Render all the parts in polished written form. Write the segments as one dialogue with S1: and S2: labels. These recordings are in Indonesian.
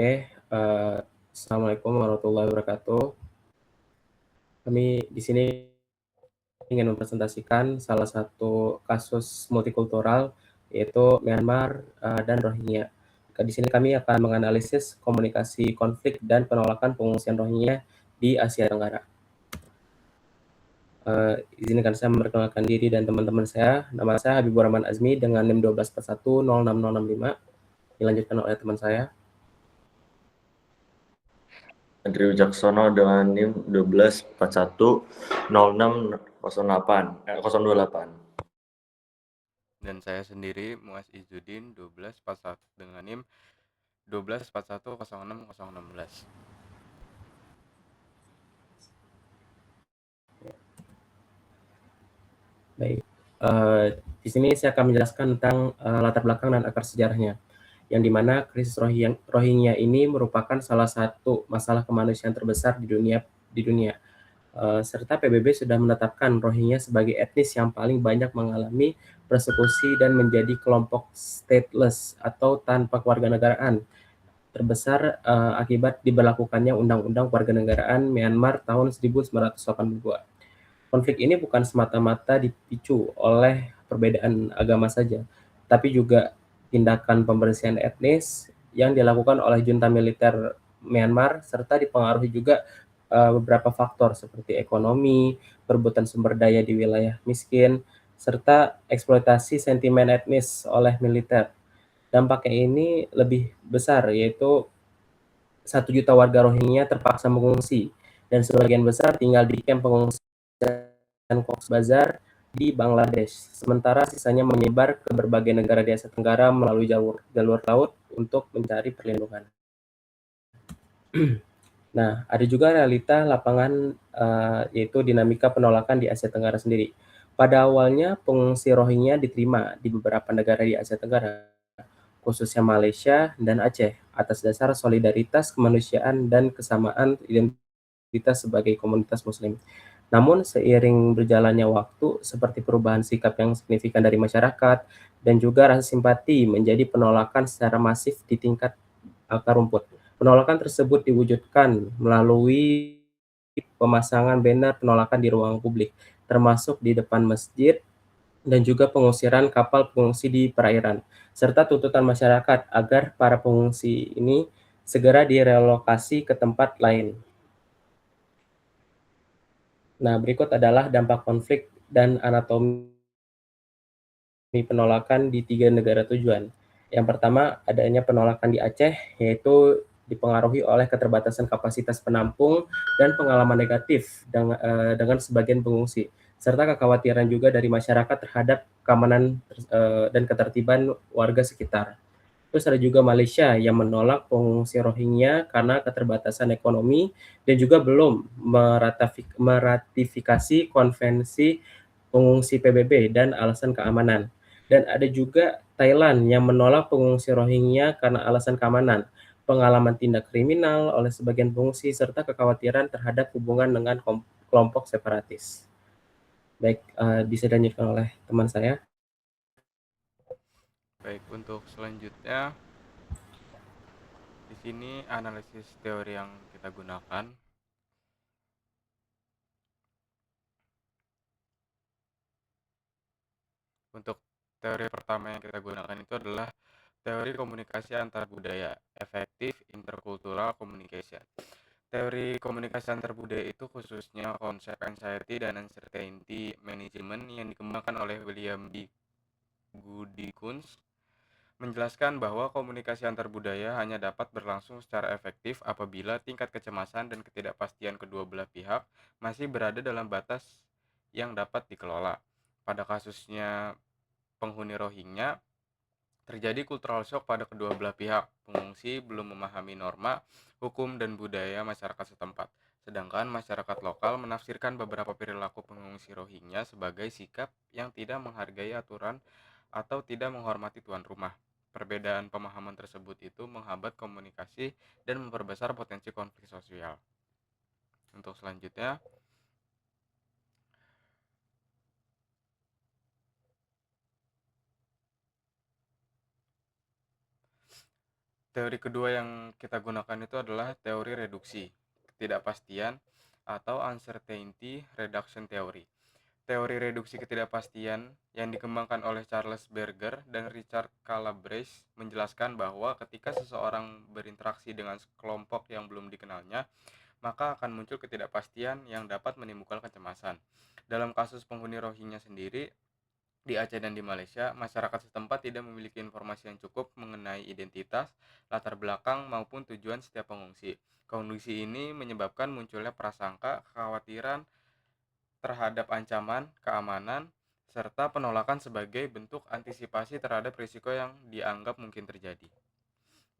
S1: Oke, assalamualaikum warahmatullahi wabarakatuh. Kami di sini ingin mempresentasikan salah satu kasus multikultural yaitu Myanmar dan Rohingya. Di sini kami akan menganalisis komunikasi konflik dan penolakan pengungsian Rohingya di Asia Tenggara. Izinkan saya memperkenalkan diri dan teman-teman saya. Nama saya Habibur Rahman Azmi dengan NIM 1241060065. Dilanjutkan oleh teman saya.
S2: Andrew Jacksono dengan NIM 12410608.
S3: Dan saya sendiri Muaz Izzuddin 1241 dengan NIM 1241060016.
S1: Baik, di sini saya akan menjelaskan tentang latar belakang dan akar sejarahnya, yang dimana krisis Rohingya ini merupakan salah satu masalah kemanusiaan terbesar di dunia. Serta PBB sudah menetapkan Rohingya sebagai etnis yang paling banyak mengalami persekusi dan menjadi kelompok stateless atau tanpa kewarganegaraan terbesar akibat diberlakukannya Undang-Undang Kewarganegaraan Myanmar tahun 1982. Konflik ini bukan semata-mata dipicu oleh perbedaan agama saja, tapi juga tindakan pembersihan etnis yang dilakukan oleh junta militer Myanmar serta dipengaruhi juga beberapa faktor seperti ekonomi, perebutan sumber daya di wilayah miskin, serta eksploitasi sentimen etnis oleh militer. Dampaknya ini lebih besar, yaitu 1 juta warga Rohingya terpaksa mengungsi dan sebagian besar tinggal di kamp pengungsian Cox's Bazar di Bangladesh, sementara sisanya menyebar ke berbagai negara di Asia Tenggara melalui jalur laut untuk mencari perlindungan. Nah, ada juga realita lapangan yaitu dinamika penolakan di Asia Tenggara sendiri. Pada awalnya pengungsi Rohingya diterima di beberapa negara di Asia Tenggara, khususnya Malaysia dan Aceh, atas dasar solidaritas kemanusiaan dan kesamaan identitas sebagai komunitas Muslim. Namun seiring berjalannya waktu, seperti perubahan sikap yang signifikan dari masyarakat dan juga rasa simpati menjadi penolakan secara masif di tingkat akar rumput. Penolakan tersebut diwujudkan melalui pemasangan banner penolakan di ruang publik, termasuk di depan masjid dan juga pengusiran kapal pengungsi di perairan, serta tuntutan masyarakat agar para pengungsi ini segera direlokasi ke tempat lain. Nah, berikut adalah dampak konflik dan anatomi penolakan di 3 negara tujuan. Yang pertama, adanya penolakan di Aceh, yaitu dipengaruhi oleh keterbatasan kapasitas penampung dan pengalaman negatif dengan sebagian pengungsi, serta kekhawatiran juga dari masyarakat terhadap keamanan dan ketertiban warga sekitar. Terus ada juga Malaysia yang menolak pengungsi Rohingya karena keterbatasan ekonomi dan juga belum meratifikasi konvensi pengungsi PBB dan alasan keamanan. Dan ada juga Thailand yang menolak pengungsi Rohingya karena alasan keamanan, pengalaman tindak kriminal oleh sebagian pengungsi, serta kekhawatiran terhadap hubungan dengan kelompok separatis. Baik, bisa dilanjutkan oleh teman saya.
S3: Baik, untuk selanjutnya di sini analisis teori yang kita gunakan. Untuk teori pertama yang kita gunakan itu adalah teori komunikasi antar budaya, effective intercultural communication. Teori komunikasi antar budaya itu khususnya konsep anxiety dan uncertainty management yang dikembangkan oleh William B. Goody-Kunz menjelaskan bahwa komunikasi antar budaya hanya dapat berlangsung secara efektif apabila tingkat kecemasan dan ketidakpastian kedua belah pihak masih berada dalam batas yang dapat dikelola. Pada kasusnya penghuni Rohingya, terjadi cultural shock pada kedua belah pihak. Pengungsi belum memahami norma, hukum, dan budaya masyarakat setempat. Sedangkan masyarakat lokal menafsirkan beberapa perilaku pengungsi Rohingya sebagai sikap yang tidak menghargai aturan atau tidak menghormati tuan rumah. Perbedaan pemahaman tersebut itu menghambat komunikasi dan memperbesar potensi konflik sosial. Untuk selanjutnya, Teori kedua yang kita gunakan itu adalah teori reduksi ketidakpastian atau uncertainty reduction theory. Teori reduksi ketidakpastian yang dikembangkan oleh Charles Berger dan Richard Calabrese menjelaskan bahwa ketika seseorang berinteraksi dengan kelompok yang belum dikenalnya, maka akan muncul ketidakpastian yang dapat menimbulkan kecemasan. Dalam kasus penghuni Rohingya sendiri, di Aceh dan di Malaysia, masyarakat setempat tidak memiliki informasi yang cukup mengenai identitas, latar belakang, maupun tujuan setiap pengungsi. Kondisi ini menyebabkan munculnya prasangka, kekhawatiran terhadap ancaman, keamanan, serta penolakan sebagai bentuk antisipasi terhadap risiko yang dianggap mungkin terjadi.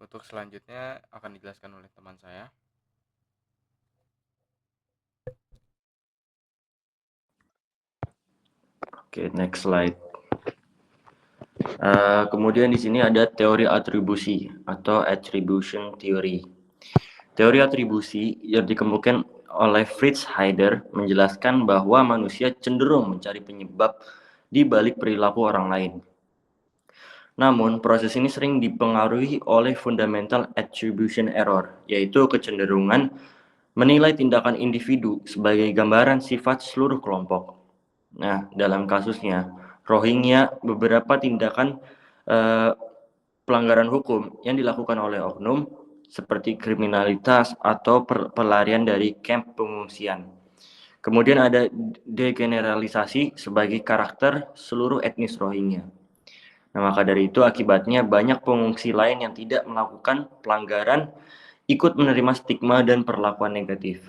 S3: Untuk selanjutnya akan dijelaskan oleh teman saya.
S2: Oke, next slide. Kemudian di sini ada teori atribusi atau attribution theory. Teori atribusi yang dikemukakan oleh Fritz Heider menjelaskan bahwa manusia cenderung mencari penyebab di balik perilaku orang lain. Namun, proses ini sering dipengaruhi oleh fundamental attribution error, yaitu kecenderungan menilai tindakan individu sebagai gambaran sifat seluruh kelompok. Nah, dalam kasusnya Rohingya, beberapa tindakan pelanggaran hukum yang dilakukan oleh oknum seperti kriminalitas atau pelarian dari kamp pengungsian. Kemudian ada degeneralisasi sebagai karakter seluruh etnis Rohingya. Nah, maka dari itu akibatnya banyak pengungsi lain yang tidak melakukan pelanggaran ikut menerima stigma dan perlakuan negatif.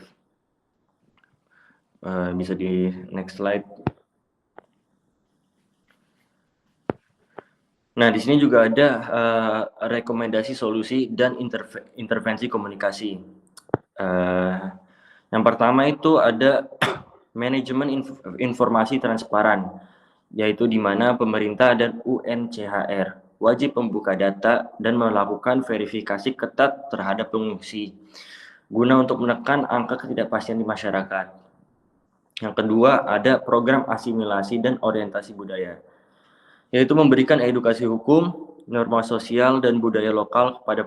S2: Bisa di next slide. Nah, di sini juga ada rekomendasi solusi dan intervensi komunikasi. Yang pertama itu ada manajemen informasi transparan, yaitu di mana pemerintah dan UNCHR wajib membuka data dan melakukan verifikasi ketat terhadap pengungsi, guna untuk menekan angka ketidakpastian di masyarakat. Yang kedua, ada program asimilasi dan orientasi budaya, yaitu memberikan edukasi hukum, norma sosial, dan budaya lokal kepada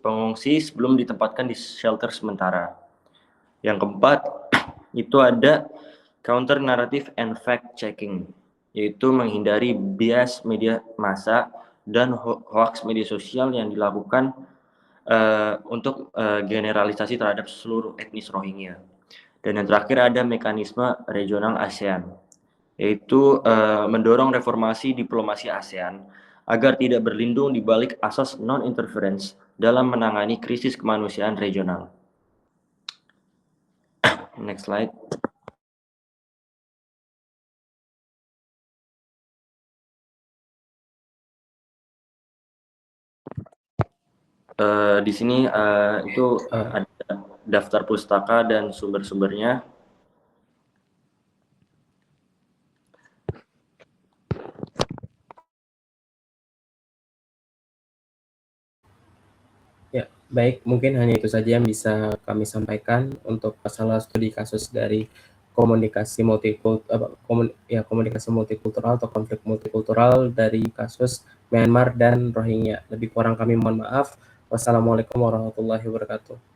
S2: pengungsi sebelum ditempatkan di shelter sementara. Yang keempat, itu ada counter narrative and fact checking, yaitu menghindari bias media massa dan hoax media sosial yang dilakukan untuk generalisasi terhadap seluruh etnis Rohingya. Dan yang terakhir ada mekanisme regional ASEAN, yaitu mendorong reformasi diplomasi ASEAN agar tidak berlindung di balik asas non-interference dalam menangani krisis kemanusiaan regional. Next slide. Di sini itu ada daftar pustaka dan sumber-sumbernya.
S1: Ya, baik, mungkin hanya itu saja yang bisa kami sampaikan untuk masalah studi kasus dari komunikasi multikultural atau konflik multikultural dari kasus Myanmar dan Rohingya. Lebih kurang kami mohon maaf. Wassalamualaikum warahmatullahi wabarakatuh.